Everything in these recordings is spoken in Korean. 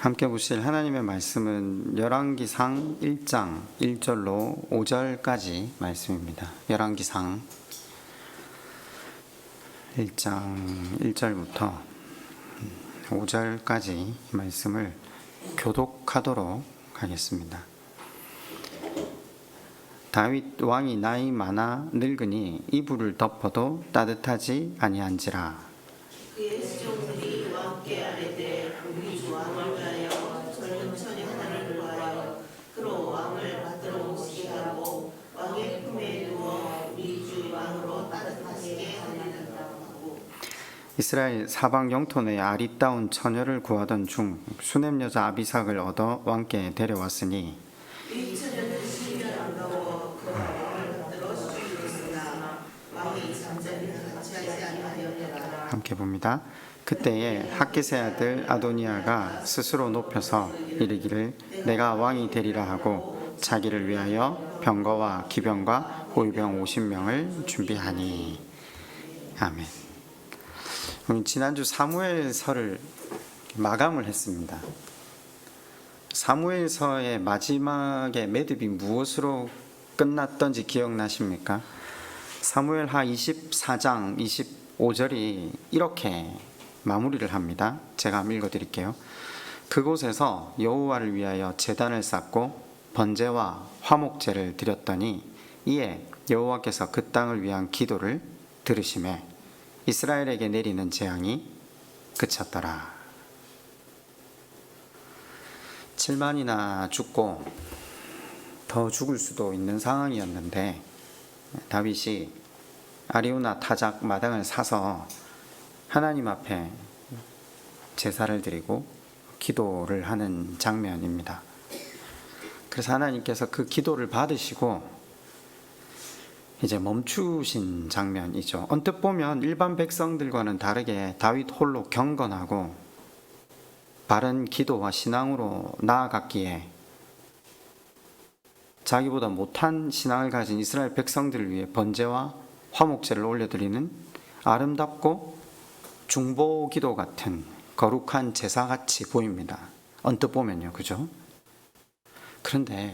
함께 보실 하나님의 말씀은 열왕기상 1장 1절로 5절까지 말씀입니다. 열왕기상 1장 1절부터 5절까지 말씀을 교독하도록 하겠습니다. 다윗 왕이 나이 많아 늙으니 이불을 덮어도 따뜻하지 아니한지라. 그의 수종들이 왕께 아뢰되 우리 주 왕을 위하여 젊은 처녀 하나를 구하여 그로 왕을 받들어 오시게 하고 왕의 품에 누워 우리 주 왕으로 따뜻하시게 하리라 하고. 이스라엘 사방 영토 내에 아리따운 처녀를 구하던 중 수넴 여자 아비삭을 얻어 왕께 데려왔으니 이 처녀는 시면 안 가고 그와 왕을 받들어 시주이었으나 왕이 잠잠히 같이 하지 아니하였더라. 함께 봅니다. 그때에 핫기세 아들 아도니아가 스스로 높여서 이르기를 내가 왕이 되리라 하고 자기를 위하여 병거와 기병과 호위병 50명을 준비하니. 아멘. 우리 지난주 사무엘서를 마감을 했습니다. 사무엘서의 마지막에 매듭이 무엇으로 끝났던지 기억나십니까? 사무엘하 24장 25절이 이렇게 마무리를 합니다. 제가 한번 읽어드릴게요. 그곳에서 여호와를 위하여 제단을 쌓고 번제와 화목제를 드렸더니 이에 여호와께서 그 땅을 위한 기도를 들으시매 이스라엘에게 내리는 재앙이 그쳤더라. 7만이나 죽고 더 죽을 수도 있는 상황이었는데 다윗이 아리우나 타작 마당을 사서 하나님 앞에 제사를 드리고 기도를 하는 장면입니다. 그래서 하나님께서 그 기도를 받으시고 이제 멈추신 장면이죠. 언뜻 보면 일반 백성들과는 다르게 다윗 홀로 경건하고 바른 기도와 신앙으로 나아갔기에 자기보다 못한 신앙을 가진 이스라엘 백성들을 위해 번제와 화목제를 올려드리는 아름답고 중보기도 같은 거룩한 제사같이 보입니다. 언뜻 보면요, 그죠? 그런데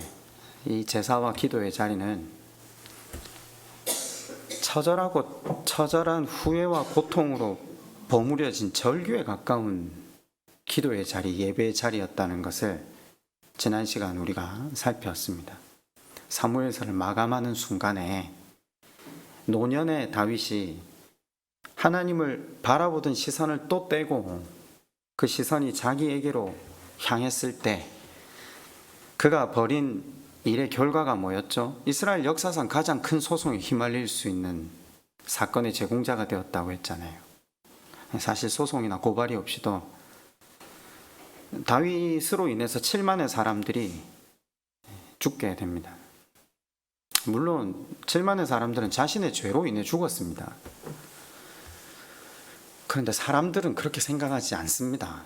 이 제사와 기도의 자리는 처절한 후회와 고통으로 버무려진 절규에 가까운 기도의 자리, 예배의 자리였다는 것을 지난 시간 우리가 살펴봤습니다. 사무엘서를 마감하는 순간에 노년의 다윗이 하나님을 바라보던 시선을 또 떼고 그 시선이 자기에게로 향했을 때 그가 벌인 일의 결과가 뭐였죠? 이스라엘 역사상 가장 큰 소송에 휘말릴 수 있는 사건의 제공자가 되었다고 했잖아요. 사실 소송이나 고발이 없이도 다윗으로 인해서 7만의 사람들이 죽게 됩니다. 물론 7만의 사람들은 자신의 죄로 인해 죽었습니다. 그런데 사람들은 그렇게 생각하지 않습니다.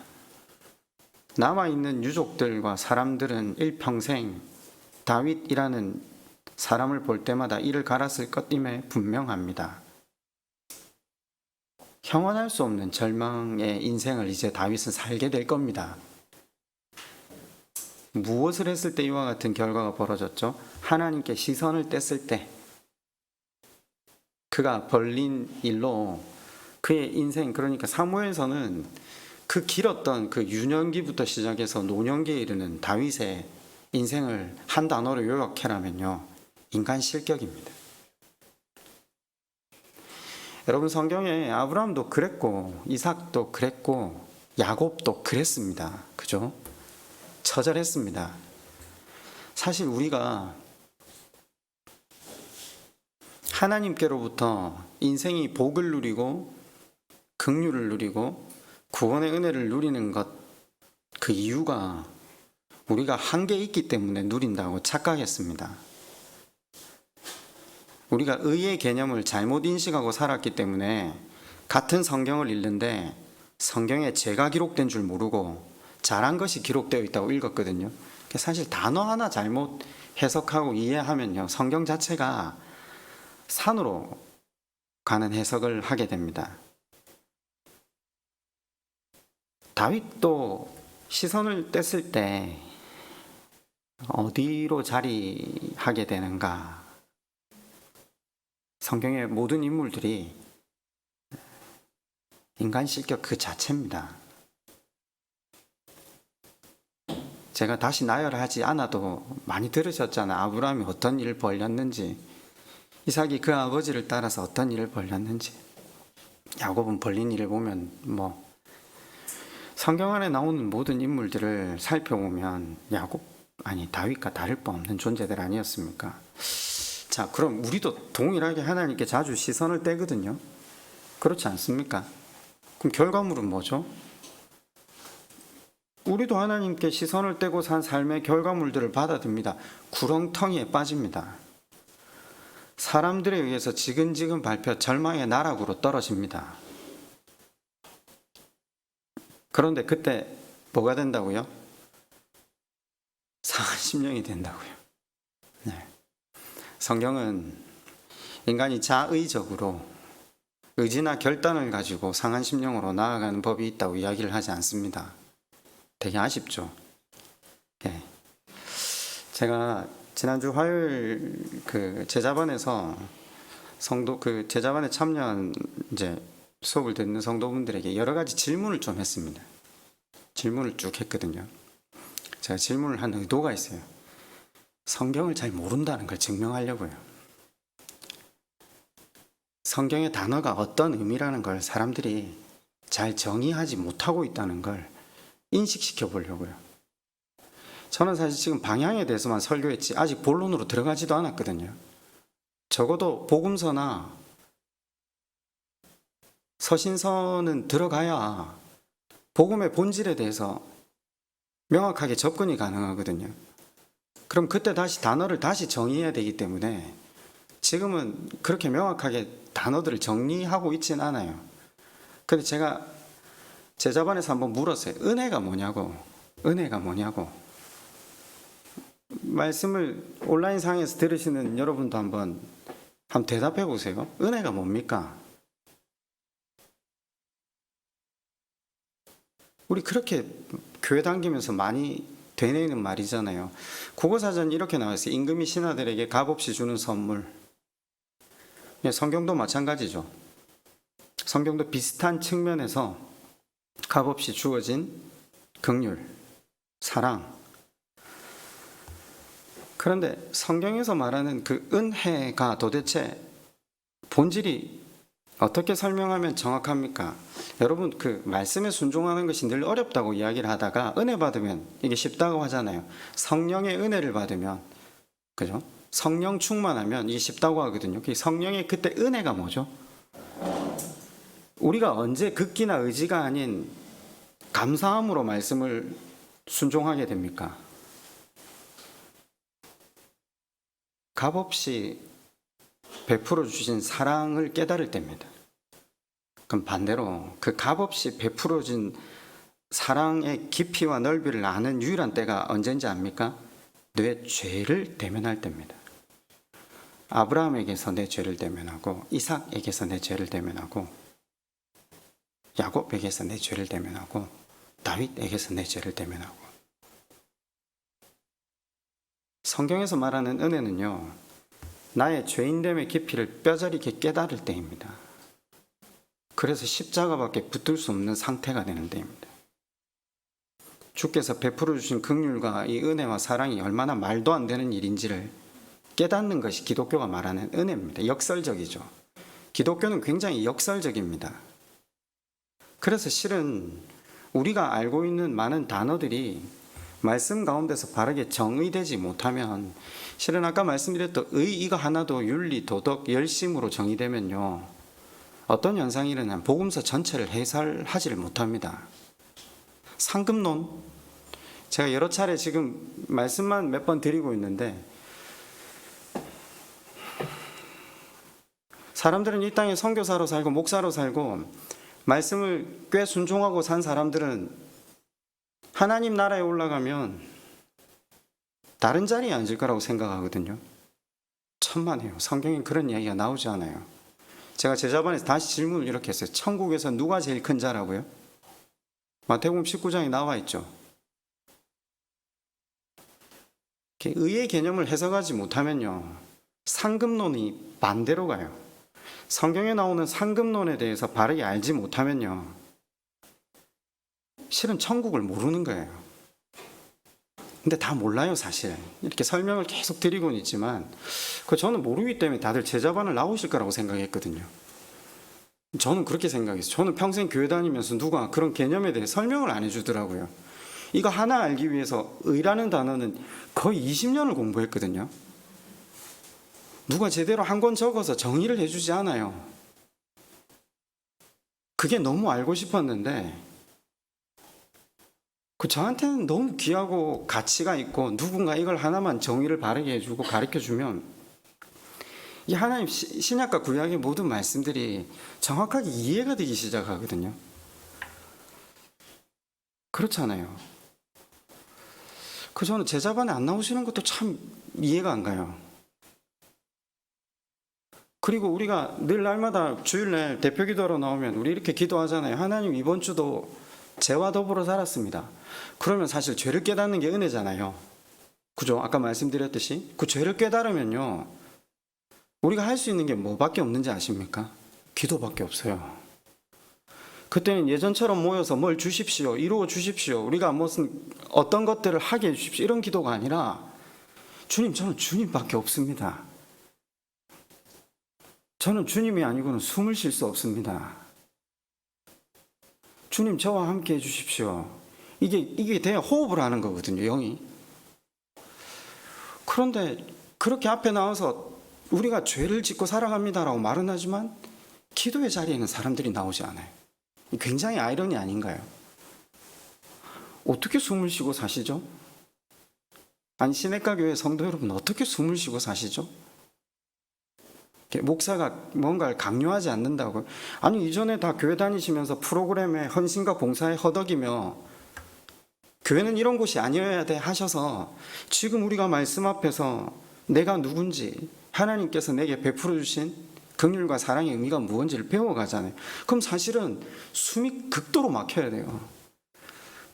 남아있는 유족들과 사람들은 일평생 다윗이라는 사람을 볼 때마다 이를 갈았을 것임에 분명합니다. 형언할 수 없는 절망의 인생을 이제 다윗은 살게 될 겁니다. 무엇을 했을 때 이와 같은 결과가 벌어졌죠? 하나님께 시선을 뗐을 때 그가 벌린 일로 그의 인생, 그러니까 사무엘서는 그 길었던 그 유년기부터 시작해서 노년기에 이르는 다윗의 인생을 한 단어로 요약해라면요, 인간 실격입니다. 여러분, 성경에 아브라함도 그랬고 이삭도 그랬고 야곱도 그랬습니다. 그죠? 처절했습니다. 사실 우리가 하나님께로부터 인생이 복을 누리고 긍휼을 누리고 구원의 은혜를 누리는 것, 그 이유가 우리가 한계 있기 때문에 누린다고 착각했습니다. 우리가 의의 개념을 잘못 인식하고 살았기 때문에 같은 성경을 읽는데 성경에 죄가 기록된 줄 모르고 잘한 것이 기록되어 있다고 읽었거든요. 사실 단어 하나 잘못 해석하고 이해하면요, 성경 자체가 산으로 가는 해석을 하게 됩니다. 다윗도 시선을 뗐을 때 어디로 자리하게 되는가? 성경의 모든 인물들이 인간 실격 그 자체입니다. 제가 다시 나열하지 않아도 많이 들으셨잖아요. 아브라함이 어떤 일을 벌였는지, 이삭이 그 아버지를 따라서 어떤 일을 벌였는지, 야곱은 벌린 일을 보면 성경 안에 나오는 모든 인물들을 살펴보면 다윗과 다를 바 없는 존재들 아니었습니까? 자, 그럼 우리도 동일하게 하나님께 자주 시선을 떼거든요. 그렇지 않습니까? 그럼 결과물은 뭐죠? 우리도 하나님께 시선을 떼고 산 삶의 결과물들을 받아듭니다. 구렁텅이에 빠집니다. 사람들에 의해서 지근지근 밟혀 절망의 나락으로 떨어집니다. 그런데 그때 뭐가 된다고요? 상한 심령이 된다고요. 네. 성경은 인간이 자의적으로 의지나 결단을 가지고 상한 심령으로 나아가는 법이 있다고 이야기를 하지 않습니다. 되게 아쉽죠. 네. 제가 지난주 화요일 제자반에서 제자반에 참여한 수업을 듣는 성도분들에게 여러 가지 질문을 좀 했습니다. 질문을 쭉 했거든요. 제가 질문을 한 의도가 있어요. 성경을 잘 모른다는 걸 증명하려고요. 성경의 단어가 어떤 의미라는 걸 사람들이 잘 정의하지 못하고 있다는 걸 인식시켜 보려고요. 저는 사실 지금 방향에 대해서만 설교했지 아직 본론으로 들어가지도 않았거든요. 적어도 복음서나 서신서는 들어가야 복음의 본질에 대해서 명확하게 접근이 가능하거든요. 그럼 그때 다시 단어를 다시 정의해야 되기 때문에 지금은 그렇게 명확하게 단어들을 정리하고 있진 않아요. 근데 제가 제자반에서 한번 물었어요. 은혜가 뭐냐고. 말씀을 온라인상에서 들으시는 여러분도 한번 대답해 보세요. 은혜가 뭡니까? 우리 그렇게 교회 다니면서 많이 되뇌이는 말이잖아요. 국어사전 이렇게 나와있어요. 임금이 신하들에게 값없이 주는 선물. 성경도 마찬가지죠. 성경도 비슷한 측면에서 값없이 주어진 긍휼, 사랑. 그런데 성경에서 말하는 그 은혜가 도대체 본질이 어떻게 설명하면 정확합니까? 여러분, 그 말씀에 순종하는 것이 늘 어렵다고 이야기를 하다가 은혜 받으면 이게 쉽다고 하잖아요. 성령의 은혜를 받으면, 그죠? 성령 충만하면 이게 쉽다고 하거든요. 성령의 그때 은혜가 뭐죠? 우리가 언제 극기나 의지가 아닌 감사함으로 말씀을 순종하게 됩니까? 값없이 베풀어 주신 사랑을 깨달을 때입니다. 그럼 반대로 그 값없이 베풀어진 사랑의 깊이와 넓이를 아는 유일한 때가 언제인지 압니까? 내 죄를 대면할 때입니다. 아브라함에게서 내 죄를 대면하고, 이삭에게서 내 죄를 대면하고, 야곱에게서 내 죄를 대면하고, 다윗에게서 내 죄를 대면하고. 성경에서 말하는 은혜는요, 나의 죄인됨의 깊이를 뼈저리게 깨달을 때입니다. 그래서 십자가밖에 붙들 수 없는 상태가 되는 때입니다. 주께서 베풀어 주신 긍휼과 이 은혜와 사랑이 얼마나 말도 안 되는 일인지를 깨닫는 것이 기독교가 말하는 은혜입니다. 역설적이죠. 기독교는 굉장히 역설적입니다. 그래서 실은 우리가 알고 있는 많은 단어들이 말씀 가운데서 바르게 정의되지 못하면, 실은 아까 말씀드렸던 의의가 하나도 윤리, 도덕, 열심으로 정의되면요, 어떤 현상이 일어나면 복음서 전체를 해설하지를 못합니다. 상급론, 제가 여러 차례 지금 말씀만 몇 번 드리고 있는데, 사람들은 이 땅에 선교사로 살고 목사로 살고 말씀을 꽤 순종하고 산 사람들은 하나님 나라에 올라가면 다른 자리에 앉을 거라고 생각하거든요. 천만에요. 성경엔 그런 이야기가 나오지 않아요. 제가 제자반에서 다시 질문을 이렇게 했어요. 천국에서 누가 제일 큰 자라고요? 마태복음 19장에 나와 있죠. 이렇게 의의 개념을 해석하지 못하면요, 상급론이 반대로 가요. 성경에 나오는 상급론에 대해서 바르게 알지 못하면요, 실은 천국을 모르는 거예요. 근데 다 몰라요, 사실. 이렇게 설명을 계속 드리고는 있지만, 저는 모르기 때문에 다들 제자반을 나오실 거라고 생각했거든요. 저는 그렇게 생각했어요. 저는 평생 교회 다니면서 누가 그런 개념에 대해 설명을 안 해주더라고요. 이거 하나 알기 위해서 의라는 단어는 거의 20년을 공부했거든요. 누가 제대로 한 권 적어서 정의를 해주지 않아요. 그게 너무 알고 싶었는데, 저한테는 너무 귀하고 가치가 있고, 누군가 이걸 하나만 정의를 바르게 해주고 가르쳐주면, 이 하나님 신약과 구약의 모든 말씀들이 정확하게 이해가 되기 시작하거든요. 그렇잖아요. 저는 제자반에 안 나오시는 것도 참 이해가 안 가요. 그리고 우리가 늘 날마다 주일날 대표 기도하러 나오면 우리 이렇게 기도하잖아요. 하나님, 이번 주도 죄와 더불어 살았습니다. 그러면 사실 죄를 깨닫는 게 은혜잖아요. 그죠? 아까 말씀드렸듯이 그 죄를 깨달으면요, 우리가 할 수 있는 게 뭐밖에 없는지 아십니까? 기도밖에 없어요. 그때는 예전처럼 모여서 뭘 주십시오, 이루어 주십시오, 우리가 무슨 어떤 것들을 하게 해주십시오, 이런 기도가 아니라, 주님, 저는 주님밖에 없습니다. 저는 주님이 아니고는 숨을 쉴 수 없습니다. 주님, 저와 함께 해주십시오. 이게 돼야 호흡을 하는 거거든요, 영이. 그런데 그렇게 앞에 나와서 우리가 죄를 짓고 살아갑니다라고 말은 하지만 기도의 자리에는 사람들이 나오지 않아요. 굉장히 아이러니 아닌가요? 어떻게 숨을 쉬고 사시죠? 아니, 시내가 교회 성도 여러분, 어떻게 숨을 쉬고 사시죠? 목사가 뭔가를 강요하지 않는다고요? 아니, 이전에 다 교회 다니시면서 프로그램에 헌신과 봉사에 허덕이며 교회는 이런 곳이 아니어야 돼 하셔서 지금 우리가 말씀 앞에서 내가 누군지, 하나님께서 내게 베풀어 주신 긍휼과 사랑의 의미가 무엇인지를 배워가잖아요. 그럼 사실은 숨이 극도로 막혀야 돼요.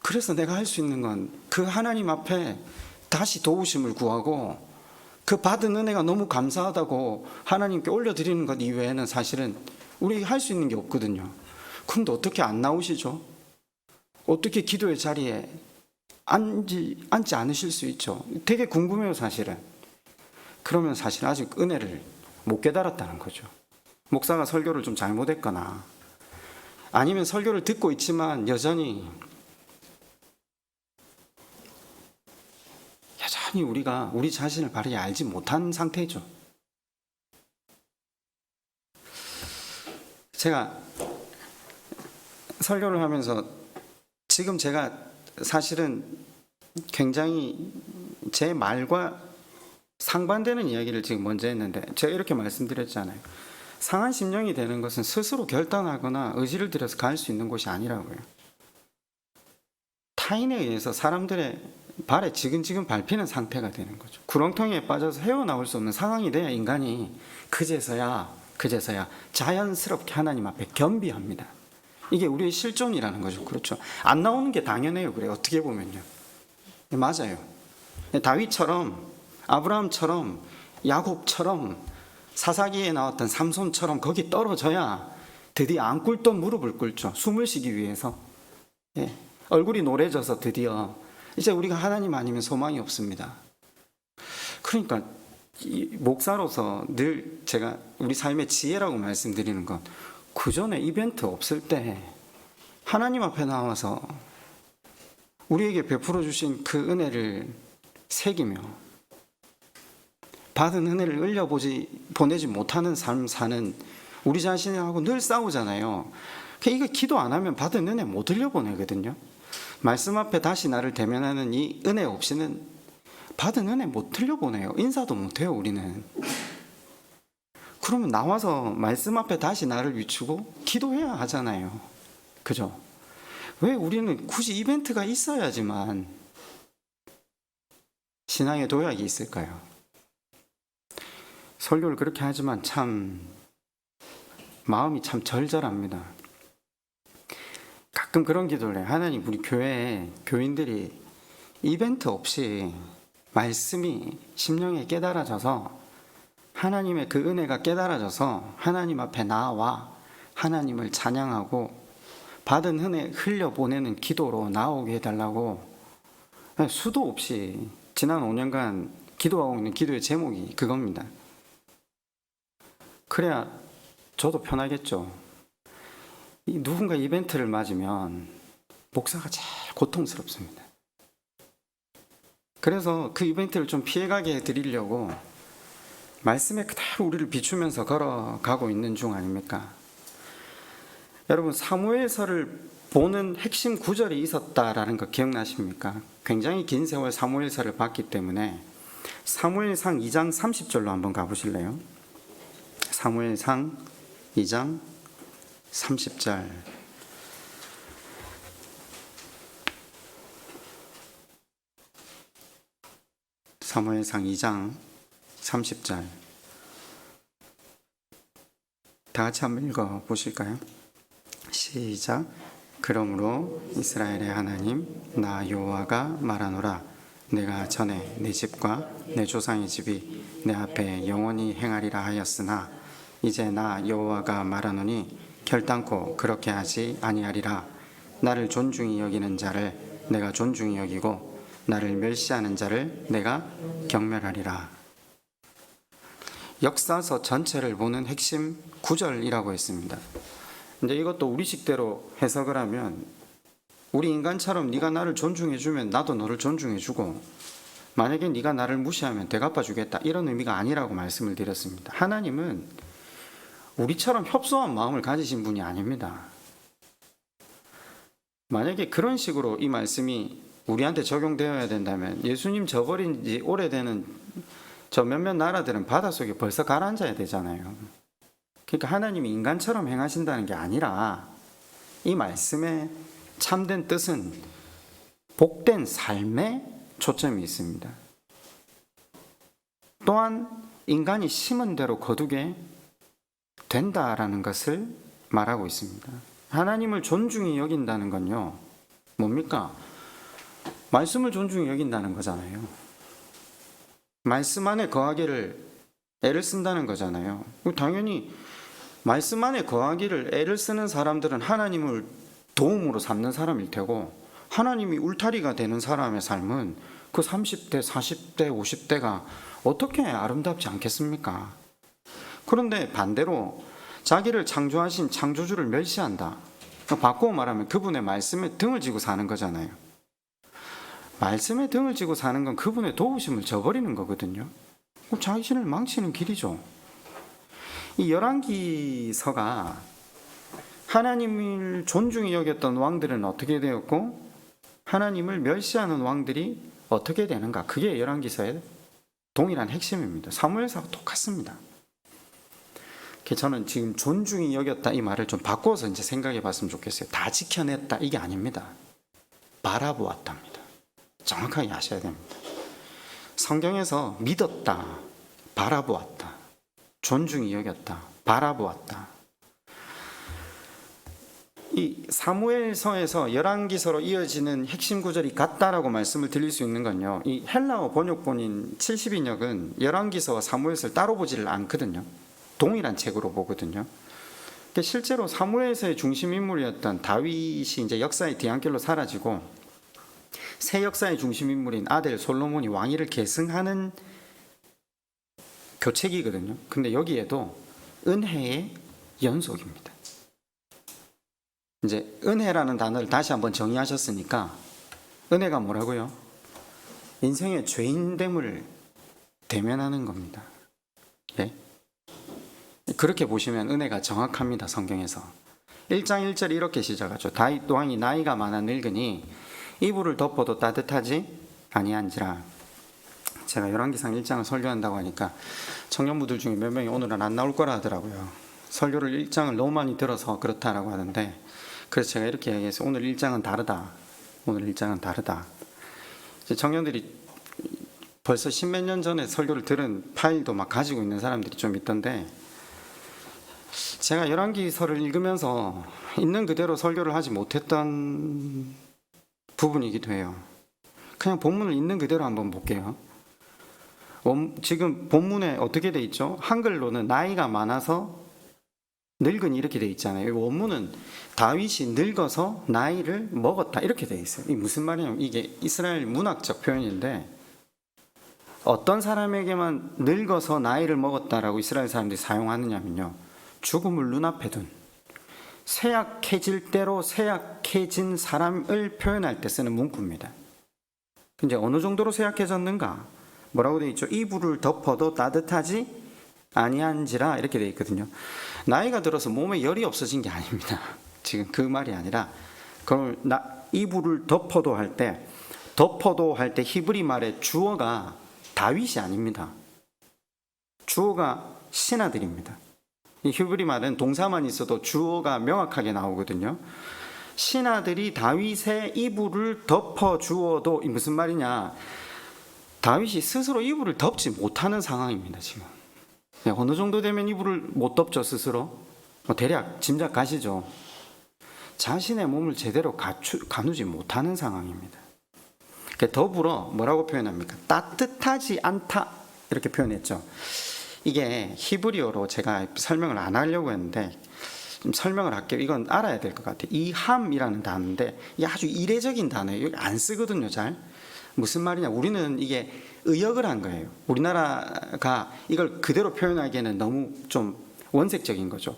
그래서 내가 할 수 있는 건 그 하나님 앞에 다시 도우심을 구하고, 그 받은 은혜가 너무 감사하다고 하나님께 올려드리는 것 이외에는 사실은 우리 할 수 있는 게 없거든요. 그런데 어떻게 안 나오시죠? 어떻게 기도의 자리에 앉지 않으실 수 있죠? 되게 궁금해요, 사실은. 그러면 사실 아직 은혜를 못 깨달았다는 거죠. 목사가 설교를 좀 잘못했거나, 아니면 설교를 듣고 있지만 여전히 우리가 우리 자신을 바르게 알지 못한 상태죠. 제가 설교를 하면서 지금 제가 사실은 굉장히 제 말과 상반되는 이야기를 지금 먼저 했는데, 제가 이렇게 말씀드렸잖아요. 상한 심령이 되는 것은 스스로 결단하거나 의지를 들여서 갈 수 있는 곳이 아니라고요. 타인에 의해서 사람들의 발에 지근지근 밟히는 상태가 되는 거죠. 구렁텅이에 빠져서 헤어나올 수 없는 상황이 돼야 인간이 그제서야 자연스럽게 하나님 앞에 겸비합니다. 이게 우리의 실존이라는 거죠. 그렇죠. 안 나오는 게 당연해요. 그래요. 어떻게 보면요. 맞아요. 다윗처럼, 아브라함처럼, 야곱처럼, 사사기에 나왔던 삼손처럼 거기 떨어져야 드디어 안 꿇던 무릎을 꿇죠. 숨을 쉬기 위해서. 얼굴이 노래져서 드디어 이제 우리가 하나님 아니면 소망이 없습니다. 그러니까 목사로서 늘 제가 우리 삶의 지혜라고 말씀드리는 건, 그 전에 이벤트 없을 때 하나님 앞에 나와서 우리에게 베풀어 주신 그 은혜를 새기며 받은 은혜를 보내지 못하는 삶 사는 우리 자신하고 늘 싸우잖아요. 이거 기도 안 하면 받은 은혜 못 흘려보내거든요. 말씀 앞에 다시 나를 대면하는 이 은혜 없이는 받은 은혜 못 흘려보내요. 인사도 못해요, 우리는. 그러면 나와서 말씀 앞에 다시 나를 비추고 기도해야 하잖아요. 그죠? 왜 우리는 굳이 이벤트가 있어야지만 신앙의 도약이 있을까요? 설교를 그렇게 하지만 참 마음이 참 절절합니다. 가끔 그런 기도를 해요. 하나님, 우리 교회에 교인들이 이벤트 없이 말씀이 심령에 깨달아져서 하나님의 그 은혜가 깨달아져서 하나님 앞에 나와 하나님을 찬양하고 받은 은혜 흘려보내는 기도로 나오게 해달라고 수도 없이 지난 5년간 기도하고 있는 기도의 제목이 그겁니다. 그래야 저도 편하겠죠. 누군가 이벤트를 맞으면 목사가 제일 고통스럽습니다. 그래서 그 이벤트를 좀 피해가게 해드리려고 말씀에 그대로 우리를 비추면서 걸어가고 있는 중 아닙니까? 여러분, 사무엘서를 보는 핵심 구절이 있었다라는 거 기억나십니까? 굉장히 긴 세월 사무엘서를 봤기 때문에 사무엘상 2장 30절로 한번 가보실래요? 사무엘상 2장 30절. 사무엘상 2장 30절. 다 같이 한번 읽어 보실까요? 시작. 그러므로 이스라엘의 하나님 나 여호와가 말하노라. 내가 전에 내 집과 내 조상의 집이 내 앞에 영원히 행하리라 하였으나 이제 나 여호와가 말하노니 결단코 그렇게 하지 아니하리라. 나를 존중히 여기는 자를 내가 존중히 여기고 나를 멸시하는 자를 내가 경멸하리라. 역사서 전체를 보는 핵심 구절이라고 했습니다. 근데 이것도 우리식대로 해석을 하면 우리 인간처럼 네가 나를 존중해주면 나도 너를 존중해주고 만약에 네가 나를 무시하면 대갚아주겠다 이런 의미가 아니라고 말씀을 드렸습니다. 하나님은 우리처럼 협소한 마음을 가지신 분이 아닙니다. 만약에 그런 식으로 이 말씀이 우리한테 적용되어야 된다면 예수님 저버린 지 오래되는 저 몇몇 나라들은 바닷속에 벌써 가라앉아야 되잖아요. 그러니까 하나님이 인간처럼 행하신다는 게 아니라 이 말씀의 참된 뜻은 복된 삶에 초점이 있습니다. 또한 인간이 심은 대로 거두게 된다라는 것을 말하고 있습니다. 하나님을 존중히 여긴다는 건요, 뭡니까? 말씀을 존중히 여긴다는 거잖아요. 말씀 안에 거하기를 애를 쓴다는 거잖아요. 당연히 말씀 안에 거하기를 애를 쓰는 사람들은 하나님을 도움으로 삼는 사람일 테고 하나님이 울타리가 되는 사람의 삶은 그 30대, 40대, 50대가 어떻게 아름답지 않겠습니까? 그런데 반대로 자기를 창조하신 창조주를 멸시한다. 바꾸어 말하면 그분의 말씀에 등을 지고 사는 거잖아요. 말씀에 등을 지고 사는 건 그분의 도우심을 저버리는 거거든요. 자신을 망치는 길이죠. 이 열왕기서가 하나님을 존중히 여겼던 왕들은 어떻게 되었고 하나님을 멸시하는 왕들이 어떻게 되는가, 그게 열왕기서의 동일한 핵심입니다. 사무엘서와 똑같습니다. 저는 지금 존중히 여겼다 이 말을 좀 바꿔서 이제 생각해 봤으면 좋겠어요. 다 지켜냈다 이게 아닙니다. 바라보았답니다. 정확하게 아셔야 됩니다. 성경에서 믿었다, 바라보았다, 존중히 여겼다, 바라보았다. 이 사무엘서에서 열왕기서로 이어지는 핵심 구절이 같다라고 말씀을 드릴 수 있는 건요, 이 헬라어 번역본인 70인역은 열왕기서와 사무엘서를 따로 보지를 않거든요. 동일한 책으로 보거든요. 실제로 사무엘서의 중심 인물이었던 다윗이 이제 역사의 뒤안길로 사라지고 새 역사의 중심 인물인 아들 솔로몬이 왕위를 계승하는 교책이거든요. 근데 여기에도 은혜의 연속입니다. 이제 은혜라는 단어를 다시 한번 정의하셨으니까 은혜가 뭐라고요? 인생의 죄인됨을 대면하는 겁니다. 네? 그렇게 보시면 은혜가 정확합니다. 성경에서 1장 1절이 이렇게 시작하죠. 다윗 왕이 나이가 많아 늙으니 이불을 덮어도 따뜻하지 아니한지라. 제가 열왕기상 1장을 설교한다고 하니까 청년부들 중에 몇 명이 오늘은 안 나올 거라 하더라고요. 설교를 1장을 너무 많이 들어서 그렇다라고 하는데, 그래서 제가 이렇게 얘기해서 오늘 1장은 다르다. 오늘 1장은 다르다. 청년들이 벌써 십몇 년 전에 설교를 들은 파일도 막 가지고 있는 사람들이 좀 있던데, 제가 열왕기서를 읽으면서 있는 그대로 설교를 하지 못했던 부분이기도 해요. 그냥 본문을 있는 그대로 한번 볼게요. 지금 본문에 어떻게 돼 있죠? 한글로는 나이가 많아서 늙은이 이렇게 돼 있잖아요. 원문은 다윗이 늙어서 나이를 먹었다 이렇게 돼 있어요. 이게 무슨 말이냐면 이게 이스라엘 문학적 표현인데 어떤 사람에게만 늙어서 나이를 먹었다라고 이스라엘 사람들이 사용하느냐면요. 죽음을 눈앞에 둔 쇠약해질 대로 쇠약해진 사람을 표현할 때 쓰는 문구입니다. 이제 어느 정도로 쇠약해졌는가? 뭐라고 되어 있죠? 이불을 덮어도 따뜻하지 아니한지라 이렇게 되어 있거든요. 나이가 들어서 몸에 열이 없어진 게 아닙니다. 지금 그 말이 아니라 그럼 이불을 덮어도 할 때 히브리 말의 주어가 다윗이 아닙니다. 주어가 신하들입니다. 이 히브리 말은 동사만 있어도 주어가 명확하게 나오거든요. 신하들이 다윗의 이불을 덮어 주어도 무슨 말이냐? 다윗이 스스로 이불을 덮지 못하는 상황입니다. 지금 어느 정도 되면 이불을 못 덮죠 스스로? 대략 짐작 가시죠. 자신의 몸을 제대로 가누지 못하는 상황입니다. 더불어 뭐라고 표현합니까? 따뜻하지 않다 이렇게 표현했죠. 이게 히브리어로 제가 설명을 안 하려고 했는데 좀 설명을 할게요. 이건 알아야 될 것 같아요. 이함이라는 단어인데 이게 아주 이례적인 단어예요. 여기 안 쓰거든요 잘. 무슨 말이냐? 우리는 이게 의역을 한 거예요. 우리나라가 이걸 그대로 표현하기에는 너무 좀 원색적인 거죠.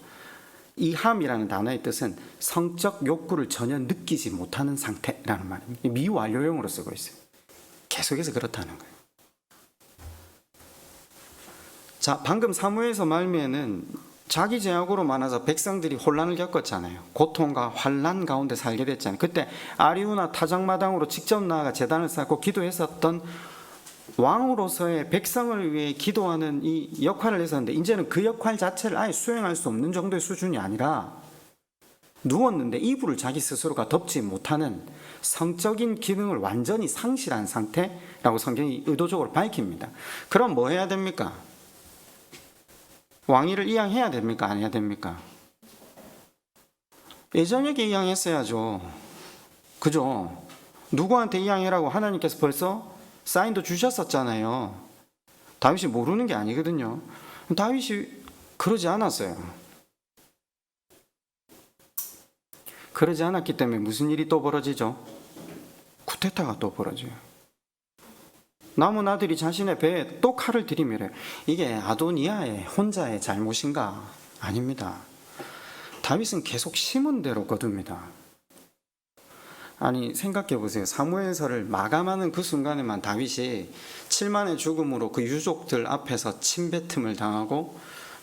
이함이라는 단어의 뜻은 성적 욕구를 전혀 느끼지 못하는 상태라는 말입니다. 미완료형으로 쓰고 있어요. 계속해서 그렇다는 거예요. 자, 방금 사무엘서 말미에는 자기 제약으로 많아서 백성들이 혼란을 겪었잖아요. 고통과 환난 가운데 살게 됐잖아요. 그때 아리우나 타작마당으로 직접 나아가 제단을 쌓고 기도했었던 왕으로서의 백성을 위해 기도하는 이 역할을 했었는데 이제는 그 역할 자체를 아예 수행할 수 없는 정도의 수준이 아니라 누웠는데 이불을 자기 스스로가 덮지 못하는 성적인 기능을 완전히 상실한 상태라고 성경이 의도적으로 밝힙니다. 그럼 뭐 해야 됩니까? 왕위를 이양해야 됩니까? 안 해야 됩니까? 예전에게 이양했어야죠. 그죠? 누구한테 이양해라고 하나님께서 벌써 사인도 주셨었잖아요. 다윗이 모르는 게 아니거든요. 다윗이 그러지 않았어요. 그러지 않았기 때문에 무슨 일이 또 벌어지죠? 쿠데타가 또 벌어져요. 남은 아들이 자신의 배에 또 칼을 들이밀어요. 이게 아도니아의 혼자의 잘못인가? 아닙니다. 다윗은 계속 심은 대로 거둡니다. 아니 생각해 보세요. 사무엘서를 마감하는 그 순간에만 다윗이 7만의 죽음으로 그 유족들 앞에서 침뱉음을 당하고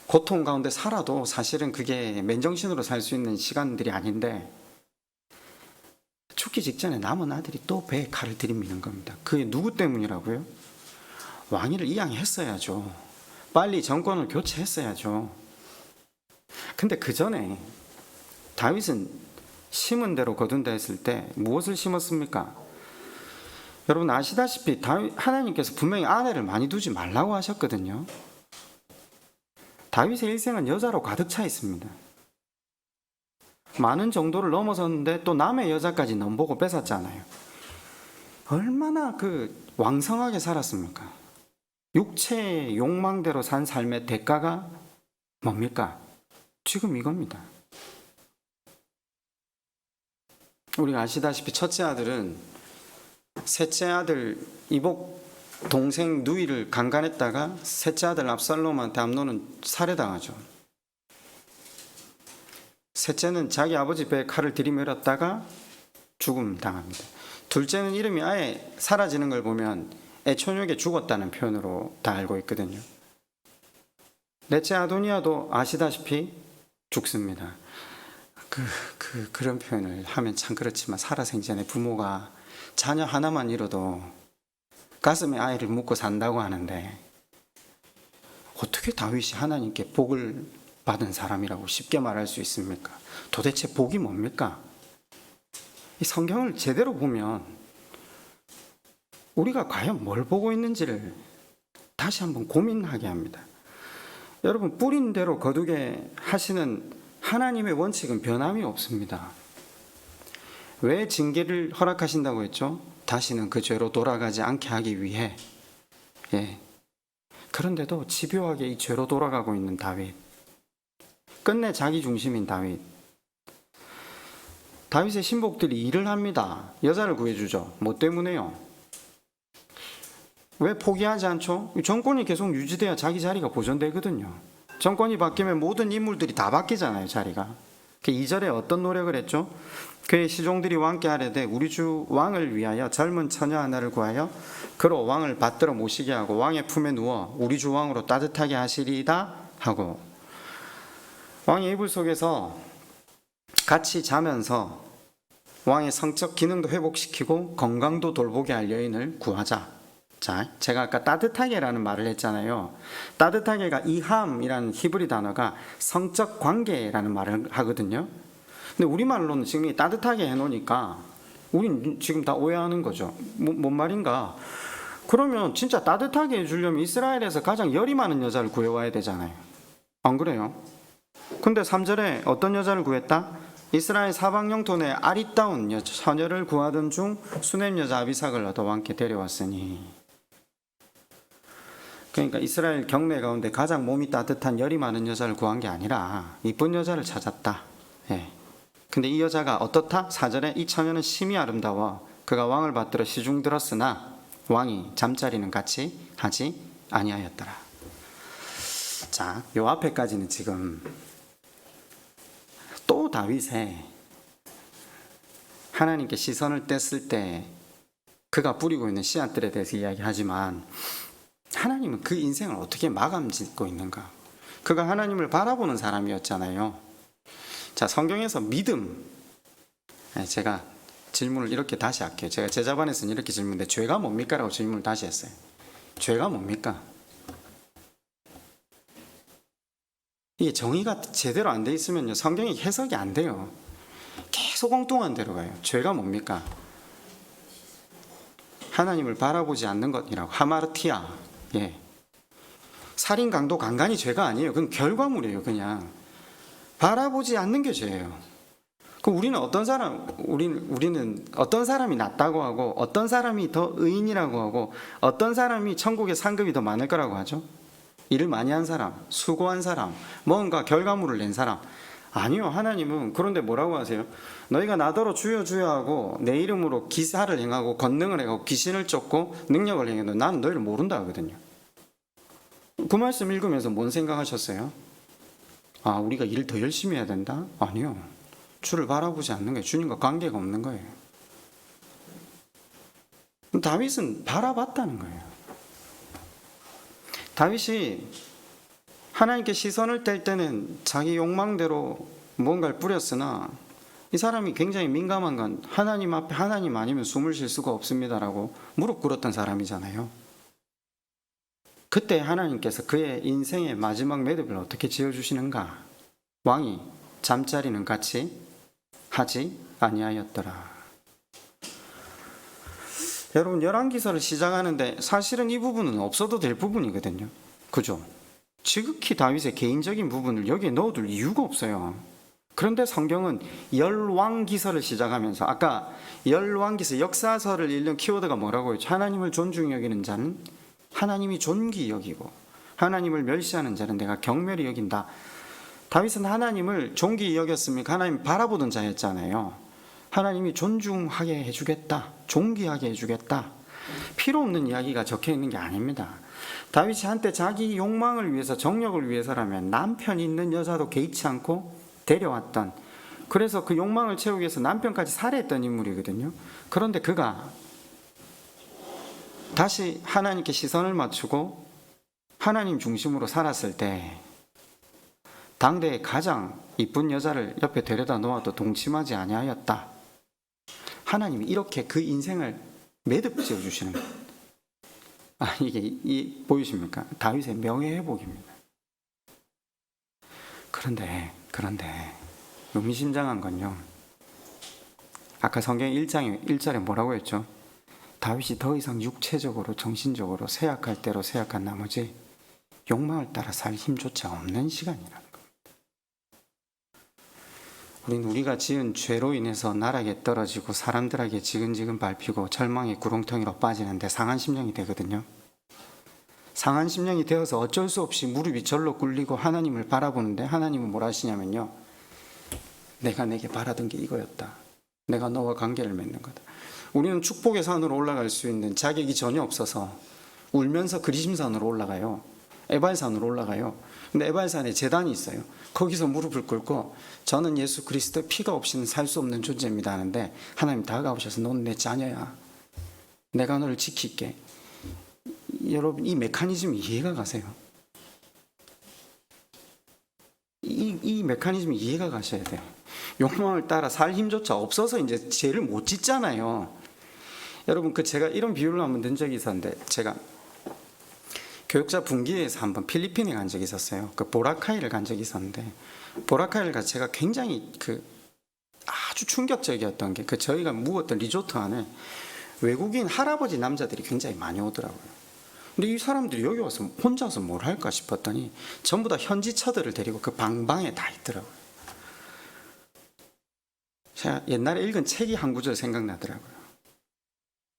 고통 가운데 살아도 사실은 그게 맨정신으로 살 수 있는 시간들이 아닌데 죽기 직전에 남은 아들이 또 배에 칼을 들이미는 겁니다. 그게 누구 때문이라고요? 왕위를 이양했어야죠. 빨리 정권을 교체했어야죠. 근데 그 전에 다윗은 심은 대로 거둔다 했을 때 무엇을 심었습니까? 여러분 아시다시피 하나님께서 분명히 아내를 많이 두지 말라고 하셨거든요. 다윗의 일생은 여자로 가득 차 있습니다. 많은 정도를 넘어섰는데 또 남의 여자까지 넘보고 뺏었잖아요. 얼마나 왕성하게 살았습니까? 육체의 욕망대로 산 삶의 대가가 뭡니까? 지금 이겁니다. 우리가 아시다시피 첫째 아들은 셋째 아들 이복 동생 누이를 강간했다가 셋째 아들 압살롬한테 암논은 살해당하죠. 셋째는 자기 아버지 배에 칼을 들이밀었다가 죽음 당합니다. 둘째는 이름이 아예 사라지는 걸 보면 애초녁에 죽었다는 표현으로 다 알고 있거든요. 넷째 아도니아도 아시다시피 죽습니다. 그런 표현을 하면 참 그렇지만 살아생전에 부모가 자녀 하나만 잃어도 가슴에 아이를 묻고 산다고 하는데 어떻게 다윗이 하나님께 복을 받은 사람이라고 쉽게 말할 수 있습니까? 도대체 복이 뭡니까? 이 성경을 제대로 보면 우리가 과연 뭘 보고 있는지를 다시 한번 고민하게 합니다. 여러분 뿌린 대로 거두게 하시는 하나님의 원칙은 변함이 없습니다. 왜 징계를 허락하신다고 했죠? 다시는 그 죄로 돌아가지 않게 하기 위해. 그런데도 집요하게 이 죄로 돌아가고 있는 다윗. 끝내 자기 중심인 다윗. 다윗의 신복들이 일을 합니다. 여자를 구해주죠. 뭐 때문에요? 왜 포기하지 않죠? 정권이 계속 유지돼야 자기 자리가 보존되거든요. 정권이 바뀌면 모든 인물들이 다 바뀌잖아요, 자리가. 2절에 어떤 노력을 했죠? 그의 시종들이 왕께 하려되 우리 주 왕을 위하여 젊은 처녀 하나를 구하여 그로 왕을 받들어 모시게 하고 왕의 품에 누워 우리 주 왕으로 따뜻하게 하시리이다 하고, 왕의 이불 속에서 같이 자면서 왕의 성적 기능도 회복시키고 건강도 돌보게 할 여인을 구하자. 자, 제가 아까 따뜻하게라는 말을 했잖아요. 따뜻하게가 이함이라는 히브리 단어가 성적 관계라는 말을 하거든요. 근데 우리말로는 지금 이 따뜻하게 해놓으니까 우린 지금 다 오해하는 거죠. 뭔 말인가? 그러면 진짜 따뜻하게 해주려면 이스라엘에서 가장 열이 많은 여자를 구해와야 되잖아요. 안 그래요? 근데 3절에 어떤 여자를 구했다? 이스라엘 사방 영토내 아리따운 처녀를 구하던 중 수넴 여자 아비삭을 얻어 왕께 데려왔으니. 그러니까 이스라엘 경내 가운데 가장 몸이 따뜻한 열이 많은 여자를 구한 게 아니라 이쁜 여자를 찾았다. 예. 근데 이 여자가 어떻다? 4절에 이 처녀는 심히 아름다워 그가 왕을 받들어 시중 들었으나 왕이 잠자리는 같이 하지 아니하였더라. 자, 요 앞에까지는 지금 또 다윗의 하나님께 시선을 뗐을 때 그가 뿌리고 있는 씨앗들에 대해서 이야기하지만, 하나님은 그 인생을 어떻게 마감 짓고 있는가? 그가 하나님을 바라보는 사람이었잖아요. 자, 성경에서 믿음, 제가 질문을 이렇게 다시 할게요. 제가 제자반에서는 이렇게 질문했는데 죄가 뭡니까? 라고 질문을 다시 했어요. 죄가 뭡니까? 이게 정의가 제대로 안 돼 있으면요, 성경이 해석이 안 돼요. 계속 엉뚱한 데로 가요. 죄가 뭡니까? 하나님을 바라보지 않는 것이라고. 하마르티아. 예. 살인, 강도, 강간이 죄가 아니에요. 그건 결과물이에요. 그냥 바라보지 않는 게 죄예요. 그럼 우리는 우리는 어떤 사람이 낫다고 하고, 어떤 사람이 더 의인이라고 하고, 어떤 사람이 천국의 상급이 더 많을 거라고 하죠? 일을 많이 한 사람, 수고한 사람, 뭔가 결과물을 낸 사람. 아니요, 하나님은 그런데 뭐라고 하세요? 너희가 나더러 주여 주여 하고 내 이름으로 기사를 행하고 권능을 행하고 귀신을 쫓고 능력을 행해도 나는 너희를 모른다 하거든요. 그 말씀 읽으면서 뭔 생각하셨어요? 아, 우리가 일 더 열심히 해야 된다? 아니요, 주를 바라보지 않는 거예요. 주님과 관계가 없는 거예요. 다윗은 바라봤다는 거예요. 다윗이 하나님께 시선을 뗄 때는 자기 욕망대로 뭔가를 뿌렸으나, 이 사람이 굉장히 민감한 건 하나님 앞에 하나님 아니면 숨을 쉴 수가 없습니다라고 무릎 꿇었던 사람이잖아요. 그때 하나님께서 그의 인생의 마지막 매듭을 어떻게 지어주시는가? 왕이 잠자리는 같이 하지 아니하였더라. 여러분, 열왕기서를 시작하는데 사실은 이 부분은 없어도 될 부분이거든요. 그죠? 지극히 다윗의 개인적인 부분을 여기에 넣어둘 이유가 없어요. 그런데 성경은 열왕기서를 시작하면서, 아까 열왕기서 역사서를 읽는 키워드가 뭐라고 했죠? 하나님을 존중히 여기는 자는 하나님이 존귀히 여기고 하나님을 멸시하는 자는 내가 경멸히 여긴다. 다윗은 하나님을 존귀히 여겼습니까? 하나님 바라보던 자였잖아요. 하나님이 존중하게 해주겠다, 존귀하게 해주겠다. 필요 없는 이야기가 적혀 있는 게 아닙니다. 다윗이 한때 자기 욕망을 위해서, 정력을 위해서라면 남편 있는 여자도 개의치 않고 데려왔던, 그래서 그 욕망을 채우기 위해서 남편까지 살해했던 인물이거든요. 그런데 그가 다시 하나님께 시선을 맞추고 하나님 중심으로 살았을 때 당대의 가장 이쁜 여자를 옆에 데려다 놓아도 동침하지 아니하였다. 하나님이 이렇게 그 인생을 매듭 지어주시는 거예요. 이게 보이십니까? 다윗의 명예회복입니다. 그런데 의미심장한 건요, 아까 성경 1장 1절에 뭐라고 했죠? 다윗이 더 이상 육체적으로 정신적으로 쇠약할 대로 쇠약한 나머지 욕망을 따라 살 힘조차 없는 시간이라는 겁니다. 우린 우리가 지은 죄로 인해서 나락에 떨어지고 사람들에게 지근지근 밟히고 절망의 구렁텅이로 빠지는데 상한 심령이 되거든요. 상한 심령이 되어서 어쩔 수 없이 무릎이 절로 꿇리고 하나님을 바라보는데 하나님은 뭘 하시냐면요. 내가 내게 바라던 게 이거였다. 내가 너와 관계를 맺는 거다. 우리는 축복의 산으로 올라갈 수 있는 자격이 전혀 없어서 울면서 그리심산으로 올라가요. 에발산으로 올라가요. 근데 에발산에 제단이 있어요. 거기서 무릎을 꿇고 저는 예수 그리스도의 피가 없이는 살 수 없는 존재입니다 하는데 하나님 다가오셔서 너는 내 자녀야. 내가 너를 지킬게. 여러분 이 메커니즘 이해가 가세요? 이 메커니즘 이해가 가셔야 돼요. 욕망을 따라 살 힘조차 없어서 이제 죄를 못 짓잖아요. 여러분 제가 이런 비유를 한번 든 적이 있었는데 제가 교육자 분기회에서 한번 필리핀에 간 적이 있었어요. 보라카이를 간 적이 있었는데 보라카이를 가서 제가 굉장히 아주 충격적이었던 게 저희가 묵었던 리조트 안에 외국인 할아버지 남자들이 굉장히 많이 오더라고요. 근데 이 사람들이 여기 와서 혼자서 뭘 할까 싶었더니 전부 다 현지처들을 데리고 그 방방에 다 있더라고요. 제가 옛날에 읽은 책이 한 구절 생각나더라고요.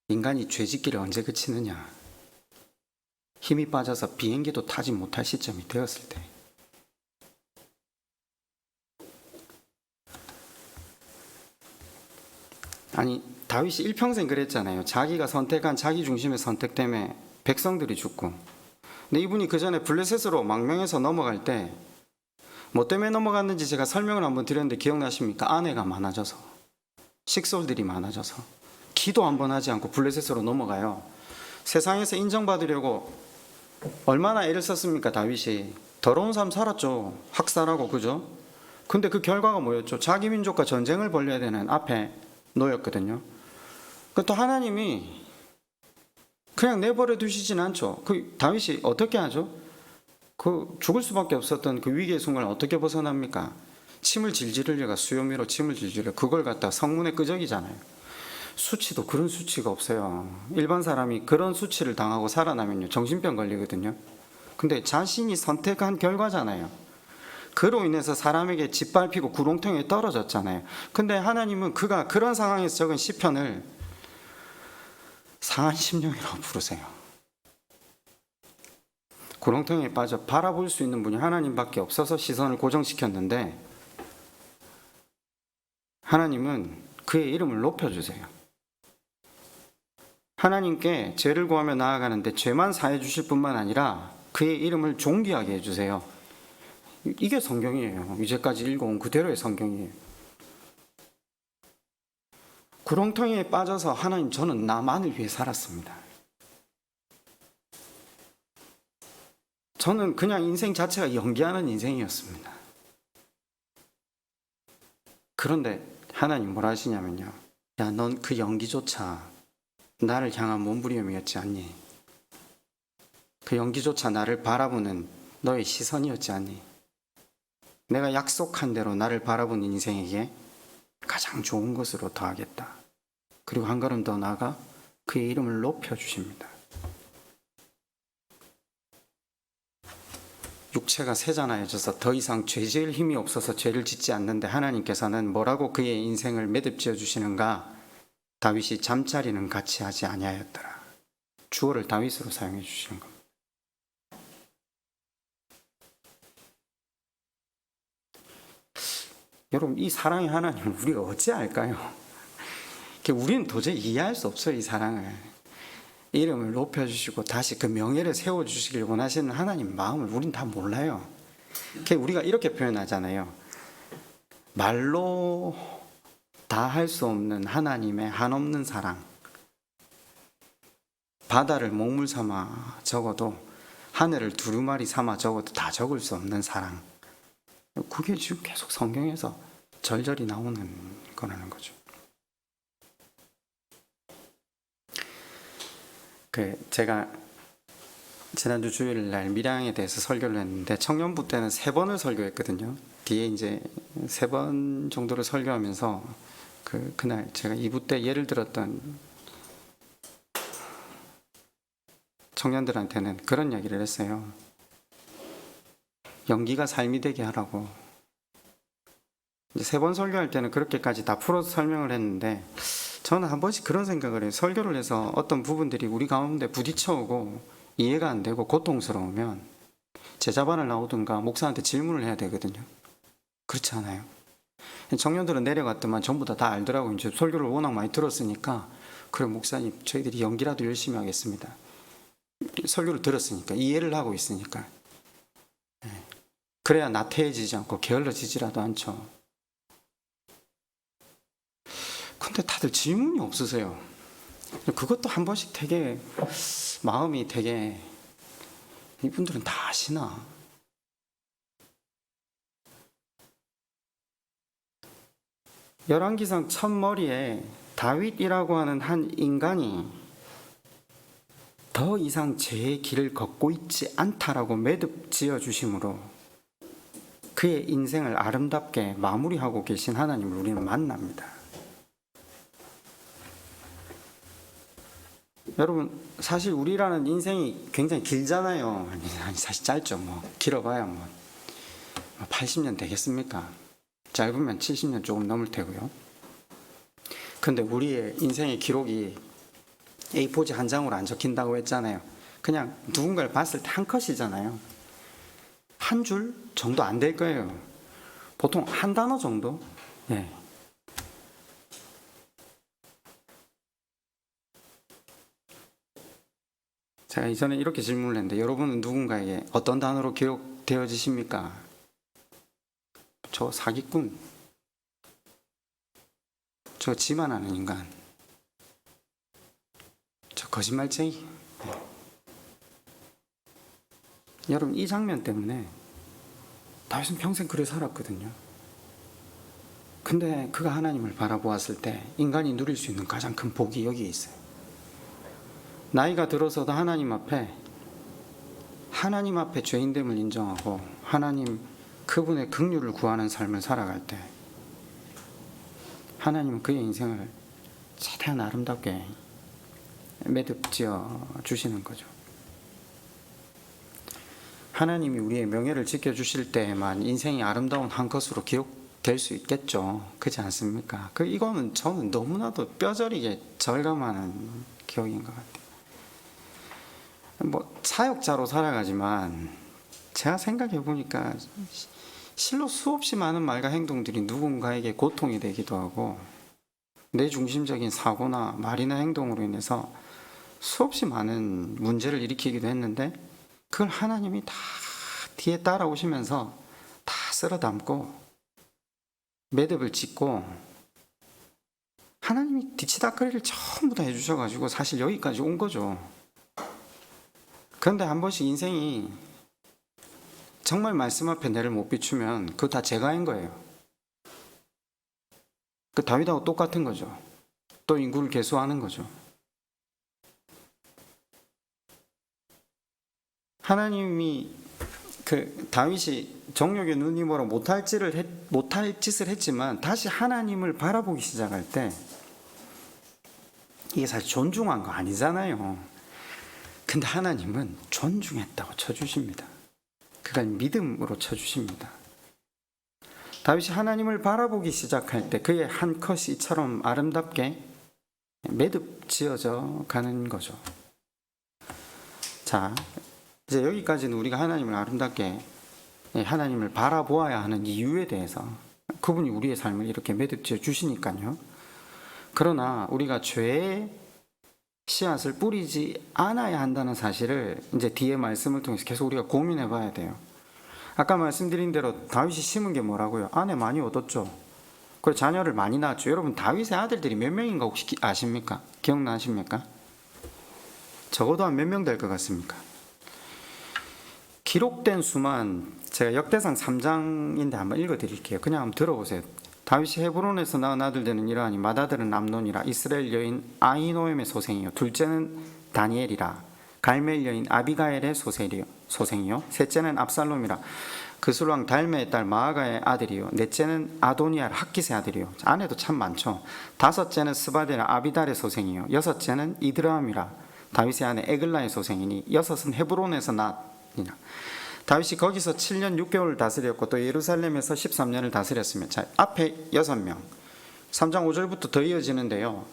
인간이 죄짓기를 언제 그치느냐. 힘이 빠져서 비행기도 타지 못할 시점이 되었을 때. 아니 다윗이 일평생 그랬잖아요. 자기가 선택한 자기 중심의 선택 때문에 백성들이 죽고. 근데 이분이 그 전에 블레셋으로 망명해서 넘어갈 때 뭐 때문에 넘어갔는지 제가 설명을 한번 드렸는데 기억나십니까? 아내가 많아져서, 식솔들이 많아져서 기도 한번 하지 않고 블레셋으로 넘어가요. 세상에서 인정받으려고 얼마나 애를 썼습니까? 다윗이 더러운 삶 살았죠. 학살하고. 그죠? 근데 그 결과가 뭐였죠? 자기 민족과 전쟁을 벌여야 되는 앞에 놓였거든요. 또 하나님이 그냥 내버려 두시진 않죠. 다윗이 어떻게 하죠? 죽을 수밖에 없었던 그 위기의 순간을 어떻게 벗어납니까? 침을 질질 흘려가 수요미로 침을 질질 흘려 그걸 갖다 성문에 끄적이잖아요. 수치도 그런 수치가 없어요. 일반 사람이 그런 수치를 당하고 살아나면요 정신병 걸리거든요. 근데 자신이 선택한 결과잖아요. 그로 인해서 사람에게 짓밟히고 구렁텅이에 떨어졌잖아요. 근데 하나님은 그가 그런 상황에서 적은 시편을 상한 심령이라고 부르세요. 구렁텅이에 빠져 바라볼 수 있는 분이 하나님밖에 없어서 시선을 고정시켰는데 하나님은 그의 이름을 높여주세요. 하나님께 죄를 구하며 나아가는데 죄만 사해 주실 뿐만 아니라 그의 이름을 존귀하게 해주세요. 이게 성경이에요. 이제까지 읽어온 그대로의 성경이에요. 구렁텅이에 빠져서 하나님 저는 나만을 위해 살았습니다. 저는 그냥 인생 자체가 연기하는 인생이었습니다. 그런데 하나님 뭘 하시냐면요. 야, 넌 그 연기조차 나를 향한 몸부림이었지 않니? 그 연기조차 나를 바라보는 너의 시선이었지 않니? 내가 약속한 대로 나를 바라보는 인생에게 가장 좋은 것으로 더하겠다. 그리고 한 걸음 더 나아가 그의 이름을 높여주십니다. 육체가 세잔하여져서 더 이상 죄 지을 힘이 없어서 죄를 짓지 않는데 하나님께서는 뭐라고 그의 인생을 매듭지어 주시는가? 다윗이 잠자리는 같이 하지 아니하였더라. 주어를 다윗으로 사용해 주시는 겁니다. 여러분 이 사랑의 하나님을 우리가 어찌 알까요? 우리는 도저히 이해할 수 없어요. 이 사랑을. 이름을 높여주시고 다시 그 명예를 세워주시길 원하시는 하나님 마음을 우린 다 몰라요. 우리가 이렇게 표현하잖아요. 말로 다 할 수 없는 하나님의 한없는 사랑. 바다를 먹물 삼아 적어도 하늘을 두루마리 삼아 적어도 다 적을 수 없는 사랑. 그게 지금 계속 성경에서 절절히 나오는 거라는 거죠. 제가 지난주 주일날 밀양에 대해서 설교를 했는데 청년부 때는 3번을 설교했거든요. 뒤에 이제 3번 정도를 설교하면서 그날 제가 2부 때 예를 들었던 청년들한테는 그런 이야기를 했어요. 연기가 삶이 되게 하라고. 이제 3번 설교할 때는 그렇게까지 다 풀어서 설명을 했는데 저는 한 번씩 그런 생각을 해요. 설교를 해서 어떤 부분들이 우리 가운데 부딪혀오고 이해가 안 되고 고통스러우면 제자반을 나오든가 목사한테 질문을 해야 되거든요. 그렇지 않아요? 청년들은 내려갔더만 전부 다 알더라고요. 이제 설교를 워낙 많이 들었으니까 그래 목사님 저희들이 연기라도 열심히 하겠습니다. 설교를 들었으니까 이해를 하고 있으니까 그래야 나태해지지 않고 게을러지지라도 않죠. 근데 다들 질문이 없으세요. 그것도 한 번씩 되게 마음이 되게 이분들은 다 아시나? 열왕기상 첫머리에 다윗이라고 하는 한 인간이 더 이상 제 길을 걷고 있지 않다라고 매듭 지어 주심으로 그의 인생을 아름답게 마무리하고 계신 하나님을 우리는 만납니다. 여러분 사실 우리라는 인생이 굉장히 길잖아요. 아니 사실 짧죠. 뭐 길어봐야 뭐 80년 되겠습니까? 짧으면 70년 조금 넘을 테고요. 근데 우리의 인생의 기록이 A4지 한 장으로 안 적힌다고 했잖아요. 그냥 누군가를 봤을 때 한 컷이잖아요. 한 줄 정도 안 될 거예요. 보통 한 단어 정도? 예. 제가 이전에 이렇게 질문을 했는데 여러분은 누군가에게 어떤 단어로 기록되어지십니까? 저 사기꾼, 저 지만하는 인간, 저 거짓말쟁이. 여러분 이 장면 때문에 다윗은 평생 그래 살았거든요. 근데 그가 하나님을 바라보았을 때 인간이 누릴 수 있는 가장 큰 복이 여기에 있어요. 나이가 들어서도 하나님 앞에 죄인됨을 인정하고 하나님 그분의 긍휼을 구하는 삶을 살아갈 때 하나님은 그의 인생을 최대한 아름답게 매듭지어 주시는 거죠. 하나님이 우리의 명예를 지켜주실 때에만 인생이 아름다운 한 컷으로 기록될 수 있겠죠. 그렇지 않습니까? 이거는 저는 너무나도 뼈저리게 절감하는 기억인 것 같아요. 뭐 사역자로 살아가지만 제가 생각해 보니까 실로 수없이 많은 말과 행동들이 누군가에게 고통이 되기도 하고 내 중심적인 사고나 말이나 행동으로 인해서 수없이 많은 문제를 일으키기도 했는데 그걸 하나님이 다 뒤에 따라오시면서 다 쓸어 담고 매듭을 짓고 하나님이 뒤치다거리를 전부 다 해주셔가지고 사실 여기까지 온 거죠. 그런데 한 번씩 인생이 정말 말씀 앞에 내를 못 비추면 그거 다 제가 한 거예요. 그 다윗하고 똑같은 거죠. 또 인구를 계수하는 거죠. 하나님이 다윗이 정욕의 눈이 멀어 못할 짓을 했지만 다시 하나님을 바라보기 시작할 때 이게 사실 존중한 거 아니잖아요. 근데 하나님은 존중했다고 쳐주십니다. 그가 믿음으로 쳐주십니다. 다윗이 하나님을 바라보기 시작할 때 그의 한 컷이 이처럼 아름답게 매듭 지어져 가는 거죠. 자, 이제 여기까지는 우리가 하나님을 아름답게 하나님을 바라보아야 하는 이유에 대해서 그분이 우리의 삶을 이렇게 매듭 지어 주시니까요. 그러나 우리가 죄의 씨앗을 뿌리지 않아야 한다는 사실을 이제 뒤에 말씀을 통해서 계속 우리가 고민해 봐야 돼요. 아까 말씀드린 대로 다윗이 심은 게 뭐라고요? 아내 많이 얻었죠. 그리고 자녀를 많이 낳았죠. 여러분 다윗의 아들들이 몇 명인가 혹시 아십니까? 기억나십니까? 적어도 한 몇 명 될 것 같습니까? 기록된 수만 제가 역대상 3장인데 한번 읽어드릴게요. 그냥 한번 들어보세요. 다윗이 헤브론에서 낳은 아들들은 이러하니 맏아들은 암논이라 이스라엘 여인 아히노엠의 소생이요 둘째는 다니엘이라 갈멜 여인 아비가엘의 소생이요 셋째는 압살롬이라 그술왕 달메의 딸 마아가의 아들이요 넷째는 아도니아 학깃의 아들이요 아내도 참 많죠. 다섯째는 스바데나 아비달의 소생이요 여섯째는 이드라함이라 다윗의 아내 에글라의 소생이니 여섯은 헤브론에서 낳으니라. 다윗이 거기서 7년 6개월을 다스렸고 또 예루살렘에서 13년을 다스렸으며 자, 앞에 6명 3장 5절부터 더 이어지는데요.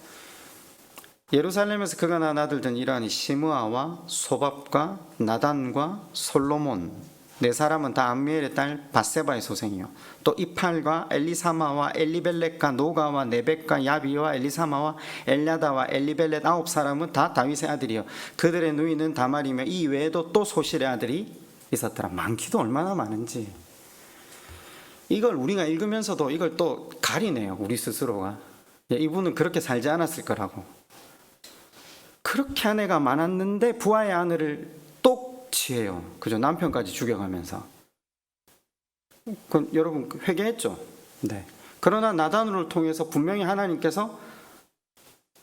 예루살렘에서 그가 낳은 아들들은 이러하니 시므아와 소밥과 나단과 솔로몬 네 사람은 다 암미엘의 딸 바세바의 소생이요. 또 이팔과 엘리사마와 엘리벨렛과 노가와 네벡과 야비와 엘리사마와 엘야다와 엘리벨렛 9사람은 다 다윗의 아들이요. 그들의 누이는 다말이며 이 외에도 또 소실의 아들이 있었더라. 많기도 얼마나 많은지. 이걸 우리가 읽으면서도 이걸 또 가리네요. 우리 스스로가. 이분은 그렇게 살지 않았을 거라고. 그렇게 아내가 많았는데 부하의 아내를 똑 취해요. 그죠? 남편까지 죽여가면서. 여러분 회개했죠? 네. 그러나 나단을 통해서 분명히 하나님께서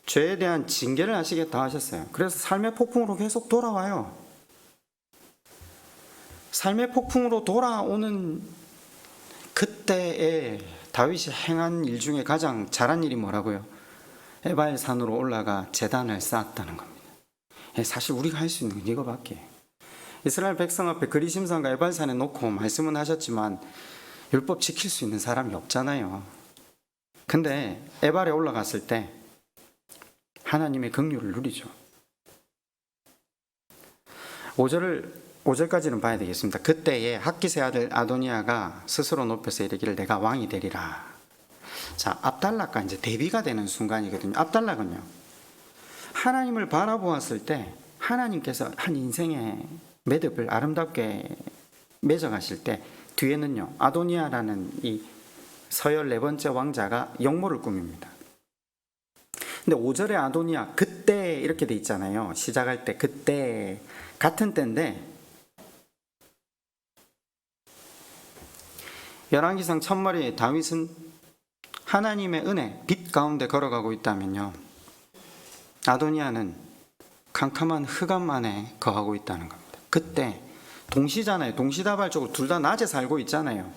죄에 대한 징계를 하시겠다 하셨어요. 그래서 삶의 폭풍으로 계속 돌아와요. 삶의 폭풍으로 돌아오는 그때에 다윗이 행한 일 중에 가장 잘한 일이 뭐라고요? 에바엘 산으로 올라가 제단을 쌓았다는 겁니다. 사실 우리가 할 수 있는 건 이거밖에. 이스라엘 백성 앞에 그리심산과 에바엘 산에 놓고 말씀은 하셨지만 율법 지킬 수 있는 사람이 없잖아요. 근데 에발에 올라갔을 때 하나님의 긍휼을 누리죠. 5절까지는 봐야 되겠습니다. 그때에 학기세 아들 아도니아가 스스로 높여서 이르기를 내가 왕이 되리라. 자, 압달락과 이제 대비가 되는 순간이거든요. 압달락은요, 하나님을 바라보았을 때 하나님께서 한 인생의 매듭을 아름답게 맺어가실 때 뒤에는요, 아도니아라는 이 서열 네 번째 왕자가 역모를 꾸밉니다. 근데 5절에 아도니아 그때 이렇게 돼 있잖아요. 시작할 때 그때 같은 때인데 열왕기상 1000마리의 다윗은 하나님의 은혜 빛 가운데 걸어가고 있다면요, 아도니아는 캄캄한 흑암 안에 거하고 있다는 겁니다. 그때 동시잖아요. 동시다발적으로 둘 다 낮에 살고 있잖아요.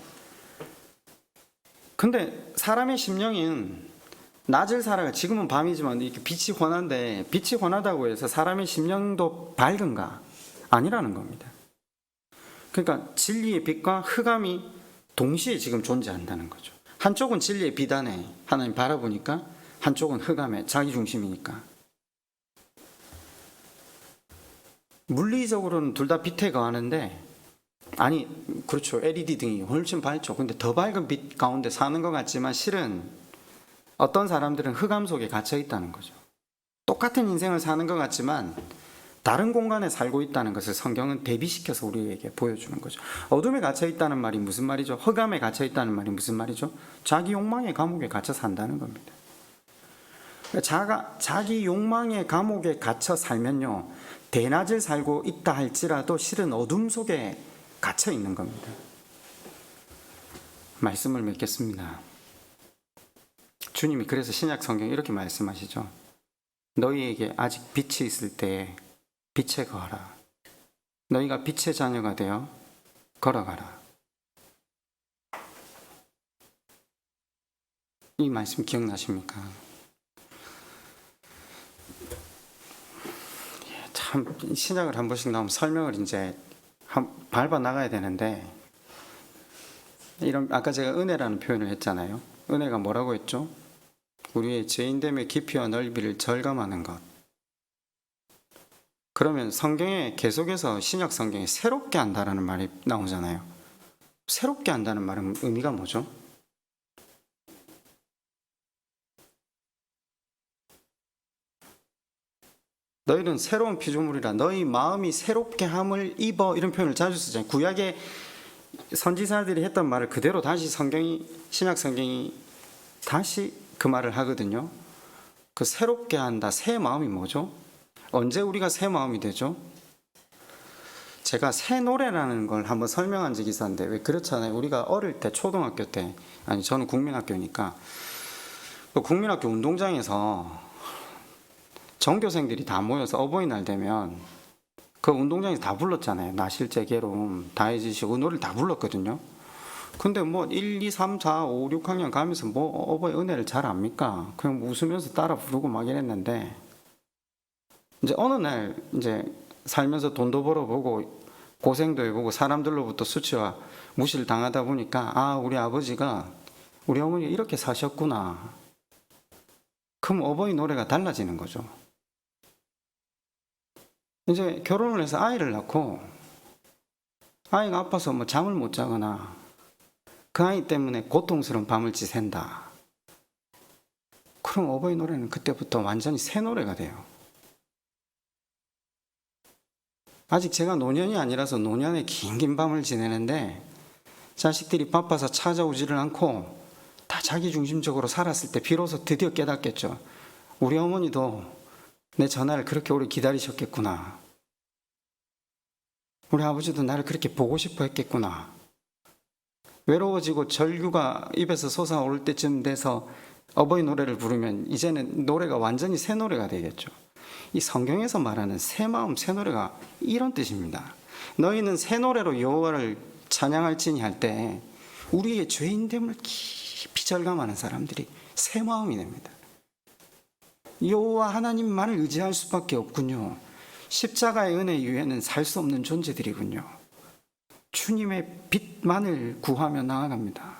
근데 사람의 심령은 낮을 살아가, 지금은 밤이지만 이렇게 빛이 환한데 빛이 환하다고 해서 사람의 심령도 밝은가? 아니라는 겁니다. 그러니까 진리의 빛과 흑암이 동시에 지금 존재한다는 거죠. 한쪽은 진리의 빛 안에 하나님 바라보니까, 한쪽은 흑암에 자기 중심이니까. 물리적으로는 둘 다 빛에 거하는데, 아니 그렇죠, LED 등이 훨씬 밝죠. 근데 더 밝은 빛 가운데 사는 것 같지만 실은 어떤 사람들은 흑암 속에 갇혀 있다는 거죠. 똑같은 인생을 사는 것 같지만 다른 공간에 살고 있다는 것을 성경은 대비시켜서 우리에게 보여주는 거죠. 어둠에 갇혀 있다는 말이 무슨 말이죠? 흑암에 갇혀 있다는 말이 무슨 말이죠? 자기 욕망의 감옥에 갇혀 산다는 겁니다. 자기 욕망의 감옥에 갇혀 살면요, 대낮을 살고 있다 할지라도 실은 어둠 속에 갇혀 있는 겁니다. 말씀을 맺겠습니다. 주님이 그래서 신약 성경에 이렇게 말씀하시죠. 너희에게 아직 빛이 있을 때에 빛에 거하라. 너희가 빛의 자녀가 되어 걸어가라. 이 말씀 기억나십니까? 참, 신약을 한 번씩 나오면 설명을 이제 밟아 나가야 되는데, 이런, 아까 제가 은혜라는 표현을 했잖아요. 은혜가 뭐라고 했죠? 우리의 죄인됨의 깊이와 넓이를 절감하는 것. 그러면 성경에 계속해서 신약 성경에 새롭게 한다라는 말이 나오잖아요. 새롭게 한다는 말은 의미가 뭐죠? 너희는 새로운 피조물이라 너희 마음이 새롭게 함을 입어, 이런 표현을 자주 쓰잖아요. 구약의 선지자들이 했던 말을 그대로 다시 신약 성경이 다시 그 말을 하거든요. 그 새롭게 한다, 새 마음이 뭐죠? 언제 우리가 새 마음이 되죠? 제가 새 노래라는 걸 한번 설명한 적이 있었는데, 왜 그렇잖아요. 우리가 어릴 때, 초등학교 때, 아니 저는 국민학교니까, 그 국민학교 운동장에서 전교생들이 다 모여서 어버이날 되면 그 운동장에서 다 불렀잖아요. 나실제 괴로움 다 해주시고 노래를 다 불렀거든요. 근데 뭐 1, 2, 3, 4, 5, 6학년 가면서 뭐 어버이 은혜를 잘 압니까? 그냥 웃으면서 따라 부르고 막 이랬는데, 이제 어느 날 이제 살면서 돈도 벌어보고 고생도 해보고 사람들로부터 수치와 무시를 당하다 보니까, 아, 우리 아버지가 우리 어머니가 이렇게 사셨구나. 그럼 어버이 노래가 달라지는 거죠. 이제 결혼을 해서 아이를 낳고 아이가 아파서 뭐 잠을 못 자거나 그 아이 때문에 고통스러운 밤을 지샌다. 그럼 어버이 노래는 그때부터 완전히 새 노래가 돼요. 아직 제가 노년이 아니라서 노년에 긴 밤을 지내는데 자식들이 바빠서 찾아오지를 않고 다 자기 중심적으로 살았을 때 비로소 드디어 깨닫겠죠. 우리 어머니도 내 전화를 그렇게 오래 기다리셨겠구나. 우리 아버지도 나를 그렇게 보고 싶어 했겠구나. 외로워지고 절규가 입에서 솟아오를 때쯤 돼서 어버이 노래를 부르면 이제는 노래가 완전히 새 노래가 되겠죠. 이 성경에서 말하는 새 마음 새 노래가 이런 뜻입니다. 너희는 새 노래로 여호와를 찬양할지니 할 때 우리의 죄인됨을 깊이 절감하는 사람들이 새 마음이 됩니다. 여호와 하나님만을 의지할 수밖에 없군요. 십자가의 은혜 이외에는 살 수 없는 존재들이군요. 주님의 빛만을 구하며 나아갑니다.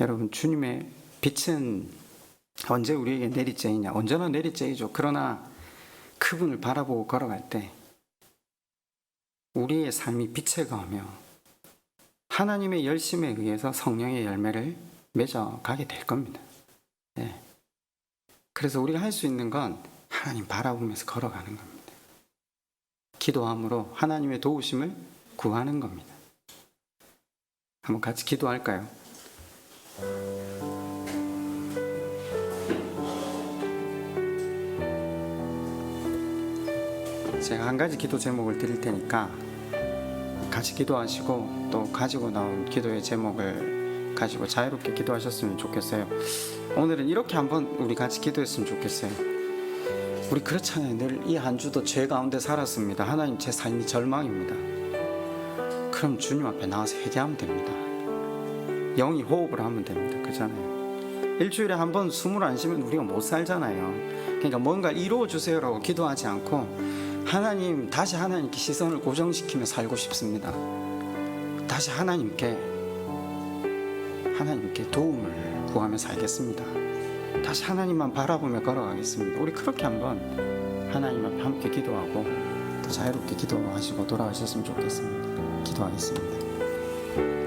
여러분, 주님의 빛은 언제 우리에게 내리쬐이냐? 언제나 내리쬐이죠. 그러나 그분을 바라보고 걸어갈 때 우리의 삶이 빛에 가며 하나님의 열심에 의해서 성령의 열매를 맺어가게 될 겁니다. 네. 그래서 우리가 할 수 있는 건 하나님 바라보면서 걸어가는 겁니다. 기도함으로 하나님의 도우심을 구하는 겁니다. 한번 같이 기도할까요? 제가 한 가지 기도 제목을 드릴 테니까 같이 기도하시고 또 가지고 나온 기도의 제목을 가지고 자유롭게 기도하셨으면 좋겠어요. 오늘은 이렇게 한번 우리 같이 기도했으면 좋겠어요. 우리 그렇잖아요. 늘 이 한 주도 죄 가운데 살았습니다. 하나님, 제 삶이 절망입니다. 그럼 주님 앞에 나와서 회개하면 됩니다. 영이 호흡을 하면 됩니다. 그렇잖아요. 일주일에 한 번 숨을 안 쉬면 우리가 못 살잖아요. 그러니까 뭔가 이루어 주세요라고 기도하지 않고 하나님, 다시 하나님께 시선을 고정시키며 살고 싶습니다. 다시 하나님께 도움을 구하며 살겠습니다. 다시 하나님만 바라보며 걸어가겠습니다. 우리 그렇게 한번 하나님 앞에 함께 기도하고 또 자유롭게 기도하시고 돌아가셨으면 좋겠습니다. 기도하겠습니다.